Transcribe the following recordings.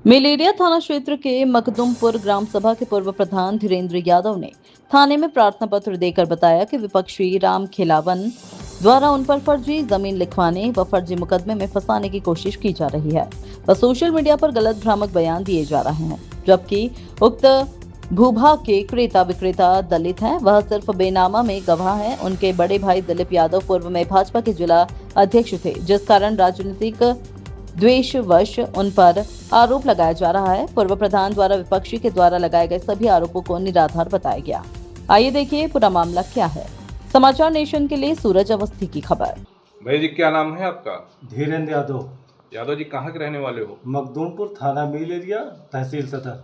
Malaria थाना क्षेत्र के मखदुमपुर ग्राम सभा के पूर्व प्रधान धीरेन्द्र यादव ने थाने में प्रार्थना पत्र देकर बताया कि विपक्षी राम खिलावन द्वारा उन पर फर्जी जमीन लिखवाने व फर्जी मुकदमे में फंसाने की कोशिश की जा रही है व सोशल मीडिया पर गलत भ्रामक बयान दिए जा रहे हैं, जबकि उक्त भूभाग के क्रेता विक्रेता दलित हैं। वह सिर्फ बेनामा में गवाह हैं। उनके बड़े भाई दिलीप यादव पूर्व में भाजपा के जिला अध्यक्ष थे, जिस कारण राजनीतिक द्वेषवश उन पर आरोप लगाया जा रहा है। पूर्व प्रधान द्वारा विपक्षी के द्वारा लगाए गए सभी आरोपों को निराधार बताया गया। आइए देखिए पूरा मामला क्या है। समाचार नेशन के लिए सूरज अवस्थी की खबर। भाई जी, क्या नाम है आपका? धीरेन्द्र यादव। यादव जी, कहाँ के रहने वाले हो? मखदूमपुर थाना मिल एरिया, तहसील सदर।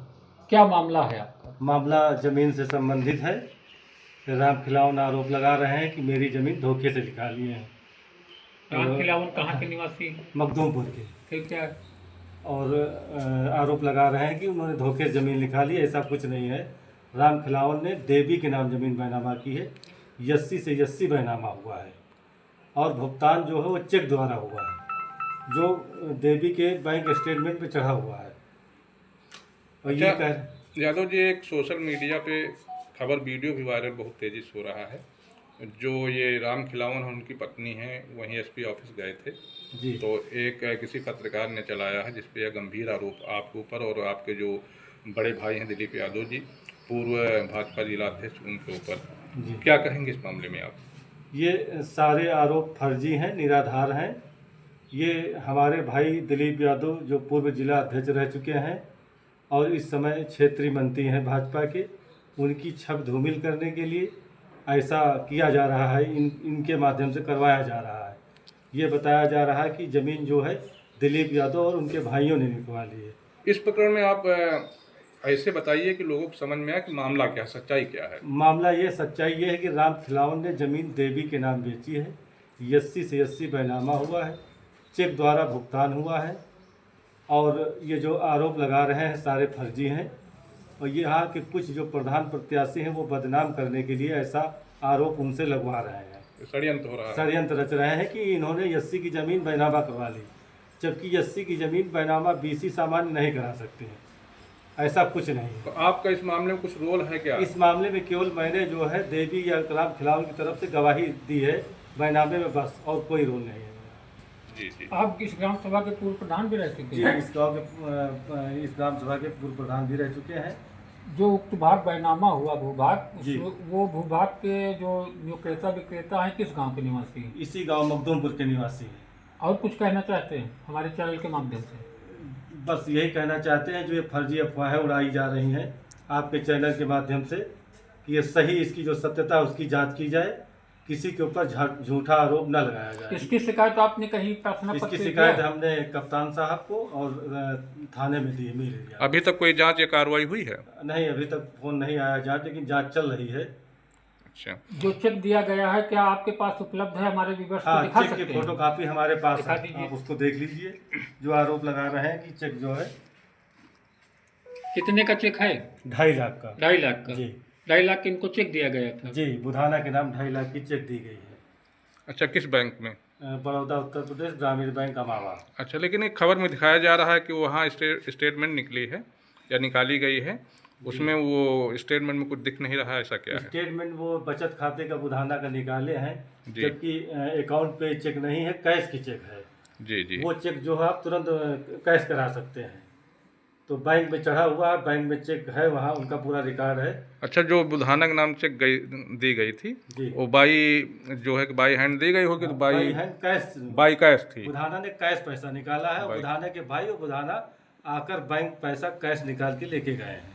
क्या मामला है आपका? मामला जमीन से संबंधित है। राम खिलावन आरोप लगा रहे हैं कि मेरी जमीन धोखे से लिखा लिए हैं। राम खिलावन कहाँ के निवासी? मखदूमपुर के। ठीक है। और आरोप लगा रहे हैं कि उन्होंने धोखे से ज़मीन लिखा ली। ऐसा कुछ नहीं है। राम खिलावन ने देवी के नाम ज़मीन बैनामा की है। 80 से 80 बैनामा हुआ है और भुगतान जो है वो चेक द्वारा हुआ है, जो देवी के बैंक स्टेटमेंट पे चढ़ा हुआ है। और ये कह यादव जी, एक सोशल मीडिया पे खबर वीडियो भी वायरल बहुत तेजी से हो रहा है। जो ये राम खिलावन और उनकी पत्नी हैं, वहीं एसपी ऑफिस गए थे जी। तो एक किसी पत्रकार ने चलाया है जिसपे यह गंभीर आरोप आपके ऊपर और आपके जो बड़े भाई हैं दिलीप यादव जी, पूर्व भाजपा जिला अध्यक्ष, उनके ऊपर क्या कहेंगे इस मामले में आप? ये सारे आरोप फर्जी हैं, निराधार हैं। ये हमारे भाई दिलीप यादव जो पूर्व जिला अध्यक्ष रह चुके हैं और इस समय क्षेत्रीय मंत्री हैं भाजपा के, उनकी छवि धूमिल करने के लिए ऐसा किया जा रहा है। इनके माध्यम से करवाया जा रहा है। ये बताया जा रहा है कि ज़मीन जो है दिलीप यादव और उनके भाइयों ने लिखवा ली है। इस प्रकरण में आप ऐसे बताइए कि लोगों को समझ में आए कि मामला क्या, सच्चाई क्या है। मामला ये सच्चाई ये है कि राम खिलावन ने ज़मीन देवी के नाम बेची है। 80 से 80 बैनामा हुआ है, चेक द्वारा भुगतान हुआ है और ये जो आरोप लगा रहे हैं सारे फर्जी हैं। और ये यहाँ के कुछ जो प्रधान प्रत्याशी हैं वो बदनाम करने के लिए ऐसा आरोप उनसे लगवा रहे हैं। षड्यंत्र हो रहा है। षड्यंत्र रच रहे हैं कि इन्होंने 80 की ज़मीन बैनामा करवा ली, जबकि 80 की ज़मीन बैनामा BC सामान्य नहीं करा सकते हैं। ऐसा कुछ नहीं है। तो आपका इस मामले में कुछ रोल है क्या? इस मामले में केवल मैंने जो है देवी या राम खिलावन की तरफ से गवाही दी है बैनामे में, बस, और कोई रोल नहीं है। जी जी। आप इस ग्राम सभा के पूर्व प्रधान भी रह चुके जी, हैं? इस ग्राम सभा के पूर्व प्रधान भी रह चुके हैं। जो उक्त भाग बैनामा हुआ भूभाग, जी। वो भूभाग के जो क्रेता विक्रेता हैं किस गांव के निवासी हैं? इसी गांव मखदूमपुर के निवासी हैं। और कुछ कहना चाहते हैं हमारे चैनल के माध्यम से? बस यही कहना चाहते हैं, जो ये फर्जी अफवाहें उड़ाई जा रही हैं आपके चैनल के माध्यम से, कि ये सही, इसकी जो सत्यता उसकी जांच की जाए, किसी के ऊपर झूठा आरोप न लगाया जाए। इसकी शिकायत आपने कहीं प्रार्थना पत्र इसकी पे शिकायत किया? हमने कप्तान साहब को और थाने में दी, मिल गया। अभी तक कोई जांच या कार्रवाई हुई है? नहीं, अभी तक फोन नहीं आया जांच, लेकिन जांच चल रही है। अच्छा। जो चेक दिया गया है क्या आपके पास उपलब्ध है? हमारे व्यूअर्स को हाँ, दिखा चेक सकते की हैं? फोटो कापी हमारे पास दिखा है, दीजिए। आप उसको देख लीजिए। जो आरोप लगा रहे हैं कि चेक जो है कितने का चेक है? 2.5 लाख का। 2.5 लाख का? जी 2.5 लाख का इनको चेक दिया गया था? जी, बुधाना के नाम 2.5 लाख की चेक दी गई है। अच्छा, किस बैंक में? बड़ौदा उत्तर प्रदेश ग्रामीण बैंक अमावा। अच्छा, लेकिन एक खबर में दिखाया जा रहा है कि वहाँ स्टेटमेंट निकली है या निकाली गई है, उसमें वो स्टेटमेंट में कुछ दिख नहीं रहा है, ऐसा क्या है? स्टेटमेंट वो बचत खाते का बुधाना का निकाले हैं, जी। जबकि अकाउंट पे चेक नहीं है, कैश की चेक है। जी जी। वो चेक जो है आप तुरंत कैश करा सकते हैं। तो बैंक में चढ़ा हुआ है, बैंक में चेक है, वहाँ उनका पूरा रिकॉर्ड है। अच्छा, जो बुधाना के नाम चेक दी गई थी, जी। वो बाई जो है कि बाई हैंड दी गई होगी, तो by hand cash, by cash थी। बुधाना ने कैश पैसा निकाला है और बाई। बुधाना के भाई और बुधाना आकर बैंक पैसा कैश निकाल के लेके गए हैं।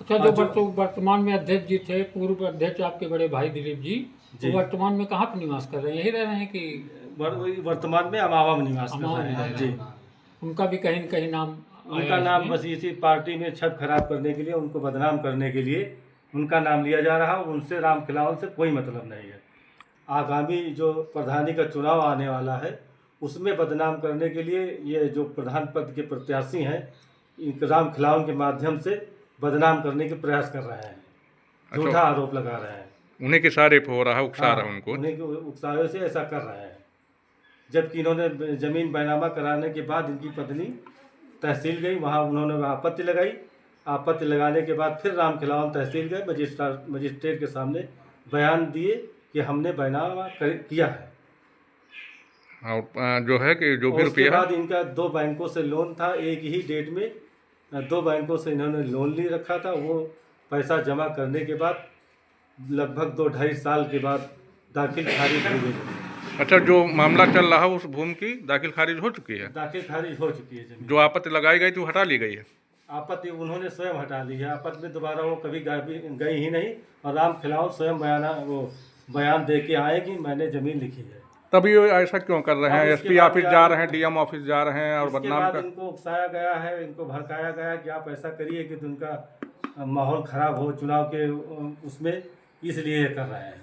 अच्छा, जो वर्तमान में अध्यक्ष जी थे, पूर्व अध्यक्ष आपके बड़े भाई दिलीप जी, जी। वो वर्तमान में कहाँ पर निवास कर रहे हैं? यही रह रहे हैं कि वर्तमान में अमावा में निवास कर अमावा रहे में हैं। रह जी, रहे हैं? उनका भी कहीं न कहीं नाम उनका आया नाम इसमें? बस इसी पार्टी में छत खराब करने के लिए, उनको बदनाम करने के लिए उनका नाम लिया जा रहा है। उनसे, राम खिलावन से कोई मतलब नहीं है। आगामी जो प्रधानी का चुनाव आने वाला है, उसमें बदनाम करने के लिए ये जो प्रधान पद के प्रत्याशी हैं, राम खिलावन के माध्यम से बदनाम करने के प्रयास कर रहे हैं, झूठा आरोप लगा रहे हैं। उन्हीं के सारे हो रहा है, उकसा रहा है उनको। उन्हीं के उकसावे से ऐसा कर रहे हैं, जबकि इन्होंने ज़मीन बैनामा कराने के बाद इनकी पत्नी तहसील गई, वहाँ उन्होंने आपत्ति लगाई। आपत्ति लगाने के बाद फिर राम खिलावन तहसील गए, मजिस्ट्रेट के सामने बयान दिए कि हमने बैनामा किया है। और जो है कि जो भी और उसके रुपया बाद इनका 2 बैंकों से लोन था, एक ही डेट में 2 बैंकों से इन्होंने लोन ले रखा था। वो पैसा जमा करने के बाद लगभग 2-2.5 साल के बाद दाखिल खारिज हो गई। अच्छा, जो मामला चल रहा है उस भूमि की दाखिल खारिज हो चुकी है? दाखिल खारिज हो चुकी है जमीन। जो आपत्ति लगाई गई थी वो हटा ली गई है? आपत्ति उन्होंने स्वयं हटा ली है। आपत्ति में दोबारा वो कभी गई ही नहीं, और राम खिलावन स्वयं बयान दे के आए कि मैंने ज़मीन लिखी है। तभी ये ऐसा क्यों कर रहे हैं? अब उसके एसपी बाद ऑफिस जा रहे हैं, डीएम ऑफिस जा रहे हैं और उसके बदनाम बाद कर। इनको उकसाया गया है, इनको भड़काया गया कि आप ऐसा करिए कि उनका माहौल खराब हो चुनाव के उसमें, इसलिए ये कर रहे हैं।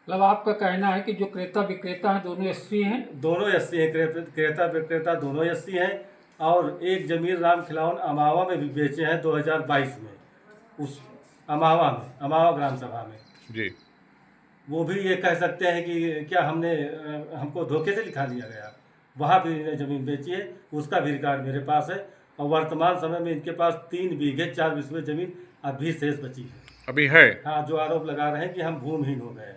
मतलब आपका कहना है कि जो क्रेता विक्रेता हैं दोनों एससी हैं? दोनों एससी हैं, क्रेता विक्रेता दोनों एससी हैं। और एक जमीन राम खिलावन अमावा में भी बेचे हैं 2022 में, उस अमावा ग्राम सभा में जी। वो भी ये कह सकते हैं कि क्या हमको धोखे से लिखा दिया गया। वहाँ भी इन्हें ज़मीन बेची है, उसका भी रिकॉर्ड मेरे पास है। और वर्तमान समय में इनके पास 3 बीघे 4 बिस्वे ज़मीन अभी शेष बची है। अभी है? हाँ, जो आरोप लगा रहे हैं कि हम भूमिहीन हो गए हैं।